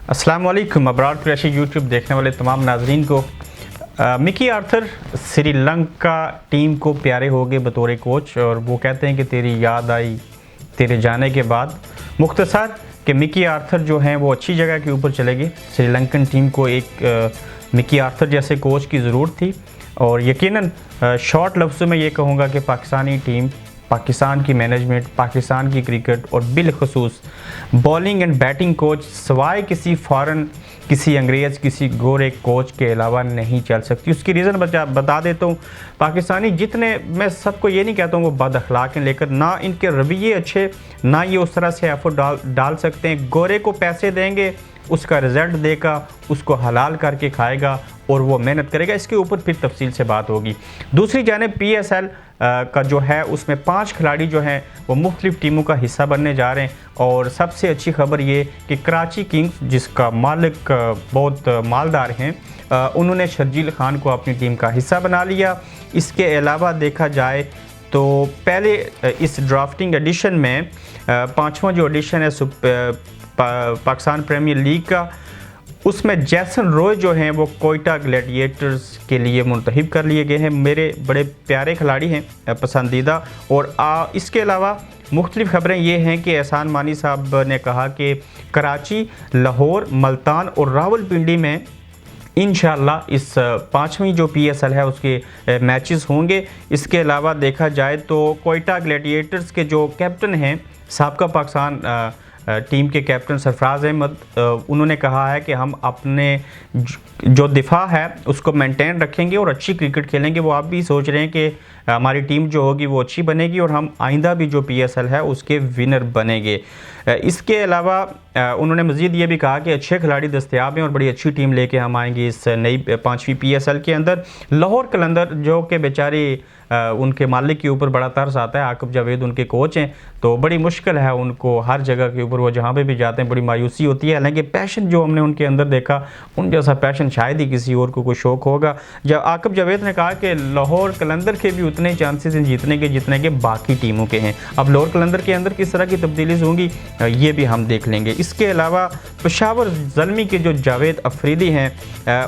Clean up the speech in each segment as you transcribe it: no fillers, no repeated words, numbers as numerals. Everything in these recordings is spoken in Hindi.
अस्सलाम वालेकुम। अबरार-कुरैशी यूट्यूब देखने वाले तमाम नाजरीन को मिकी आर्थर श्रीलंका टीम को प्यारे हो गए बतौर कोच, और वो कहते हैं कि तेरी याद आई तेरे जाने के बाद। मुख्तसर कि मिकी आर्थर जो हैं वो अच्छी जगह के ऊपर चले गए। श्रीलंकन टीम को एक मिकी आर्थर जैसे कोच की ज़रूरत थी, और यकीनन शॉर्ट लफ्ज़ों में ये कहूँगा कि पाकिस्तानी टीम, पाकिस्तान की मैनेजमेंट, पाकिस्तान की क्रिकेट और बिलखसूस बॉलिंग एंड बैटिंग कोच सवाए किसी फ़ॉरेन, किसी अंग्रेज़, किसी गोरे कोच के अलावा नहीं चल सकती। उसकी रीज़न बता देता हूँ। पाकिस्तानी जितने, मैं सबको ये नहीं कहता हूँ वो बद अखलाक हैं, लेकिन ना इनके रवैये अच्छे, ना ये उस तरह से एफर्ट डाल सकते हैं। गोरे को पैसे देंगे, उसका रिज़ल्ट देगा, उसको हलाल करके खाएगा और वो मेहनत करेगा। इसके ऊपर फिर तफसील से बात होगी। दूसरी जानिब PSL का जो है उसमें 5 खिलाड़ी जो हैं वो मुख्तलिफ़ टीमों का हिस्सा बनने जा रहे हैं। और सबसे अच्छी खबर ये कि कराची किंग्स, जिसका मालिक बहुत मालदार हैं, उन्होंने शर्जील खान को अपनी टीम का हिस्सा बना लिया। इसके अलावा देखा जाए तो पहले इस ड्राफ्टिंग एडिशन में 5वां जो एडिशन है पाकिस्तान प्रीमियर लीग का, उसमें जैसन रॉय जो हैं वो कोयटा ग्लैडिएटर्स के लिए मुंतखब कर लिए गए हैं। मेरे बड़े प्यारे खिलाड़ी हैं, पसंदीदा। और इसके अलावा मुख्तलिफ़ खबरें ये हैं कि एहसान मानी साहब ने कहा कि कराची, लाहौर, मुल्तान और रावलपिंडी में इंशाअल्लाह इस 5वीं जो PSL है उसके मैचेस होंगे। इसके अलावा देखा जाए तो कोयटा ग्लैडिएटर्स के जो कैप्टन हैं, साबका पाकिस्तान टीम के कैप्टन सरफराज अहमद, उन्होंने कहा है कि हम अपने जो दिफा है उसको मेंटेन रखेंगे और अच्छी क्रिकेट खेलेंगे। वो आप भी सोच रहे हैं कि हमारी टीम जो होगी वो अच्छी बनेगी और हम आइंदा भी जो PSL है उसके विनर बनेंगे। इसके अलावा उन्होंने मज़ीद ये भी कहा कि अच्छे खिलाड़ी दस्तयाब हैं और बड़ी अच्छी टीम लेके हम आएंगे इस नई 5वीं PSL के अंदर। लाहौर कलंदर जो कि बेचारे उनके मालिक के ऊपर बड़ा तरस आता है, आकिब जावेद उनके कोच हैं, तो बड़ी मुश्किल है उनको हर जगह के ऊपर, वो जहाँ पे भी जाते हैं बड़ी मायूसी होती है। हालांकि पैशन जो हमने उनके अंदर देखा, उन जैसा पैशन शायद ही किसी और को कोई शौक होगा। जब आकिब जावेद ने कहा कि लाहौर कलंदर के भी उतने चांसेस हैं जीतने के जितने के बाकी टीमों के हैं। अब लाहौर कलंदर के अंदर किस तरह की तब्दीली होंगी ये भी हम देख लेंगे। इसके अलावा पेशावर ज़ल्मी के जो जावेद अफरीदी हैं,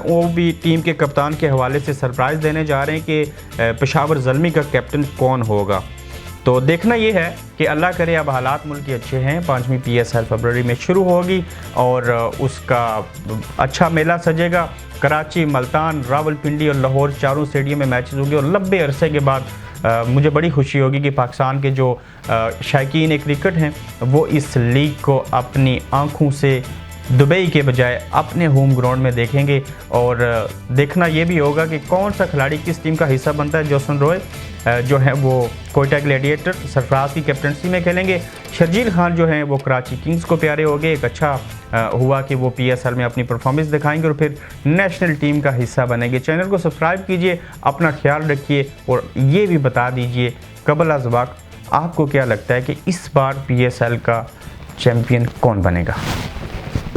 वो भी टीम के कप्तान के हवाले से सरप्राइज़ देने जा रहे हैं कि पेशावर ज़ल्मी का कैप्टन कौन होगा। तो देखना ये है कि अल्लाह करे अब हालात मुल्क के अच्छे हैं। 5वीं PSL फरवरी में शुरू होगी और उसका अच्छा मेला सजेगा। कराची, मुल्तान, रावलपिंडी और लाहौर चारों स्टेडियम में मैचेस होंगे और लंबे अरसे के बाद मुझे बड़ी खुशी होगी कि पाकिस्तान के जो शायकीन क्रिकेट हैं वो इस लीग को अपनी आँखों से दुबई के बजाय अपने होम ग्राउंड में देखेंगे। और देखना ये भी होगा कि कौन सा खिलाड़ी किस टीम का हिस्सा बनता है। जैसन रॉय जो है वो कोयटा ग्लैडिएटर सरफराज की कैप्टनसी में खेलेंगे। शर्जील खान जो हैं वो कराची किंग्स को प्यारे हो गए। एक अच्छा हुआ कि वो PSL में अपनी परफॉर्मेंस दिखाएंगे और फिर नेशनल टीम का हिस्सा बनेंगे। चैनल को सब्सक्राइब कीजिए, अपना ख्याल रखिए और ये भी बता दीजिए कबल अज़ वक्त आपको क्या लगता है कि इस बार PSL का चैम्पियन कौन बनेगा।